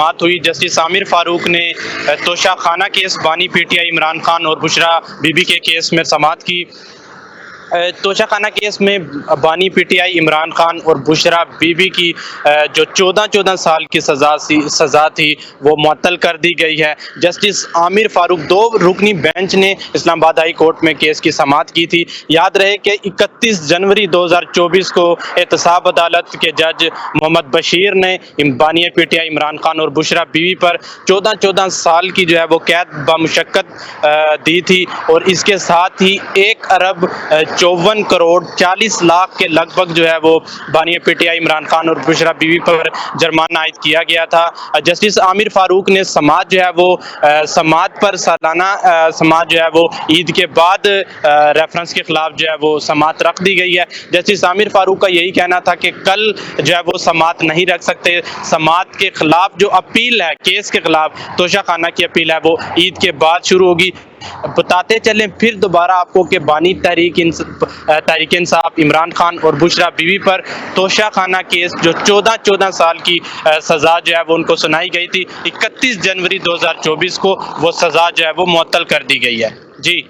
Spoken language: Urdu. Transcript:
بات ہوئی جسٹس عامر فاروق نے توشہ خانہ کیس، بانی P T I Imran Khan اور بشرا بی بی کے کیس میں سماعت کی۔ توشہ خانہ کیس میں بانی P T I Imran Khan اور بشرا بی بی کی جو 14 سال کی سزا تھی وہ معطل کر دی گئی ہے۔ جسٹس عامر فاروق 2 رکنی بینچ نے اسلام آباد ہائی کورٹ میں کیس کی سماعت کی تھی۔ یاد رہے کہ 31 جنوری 2024 کو احتساب عدالت کے جج محمد بشیر نے بانی P T I Imran Khan اور بشرا بی بی پر 14 سال کی جو ہے وہ قید بمشقت دی تھی، اور اس کے ساتھ ہی 1 ارب 54 کروڑ 40 لاکھ کے لگ بھگ جو ہے وہ بانی P T I Imran Khan اور بشرا بی بی پر جرمانہ عائد کیا گیا تھا۔ جسٹس عامر فاروق نے سماعت جو ہے وہ سماعت پر سالانہ سماعت جو ہے وہ عید کے بعد ریفرنس کے خلاف جو ہے وہ سماعت رکھ دی گئی ہے۔ جسٹس عامر فاروق کا یہی کہنا تھا کہ کل جو ہے وہ سماعت نہیں رکھ سکتے، سماعت کے خلاف جو اپیل ہے، کیس کے خلاف توشہ خانہ کی اپیل ہے، وہ عید کے بعد شروع ہوگی۔ بتاتے چلیں پھر دوبارہ آپ کو کہ بانی تحریک انصاف عمران خان اور بشرا بی بی پر توشہ خانہ کیس جو 14 سال کی سزا جو ہے وہ ان کو سنائی گئی تھی، 31 جنوری 2024 کو وہ سزا جو ہے وہ معطل کر دی گئی ہے۔ جی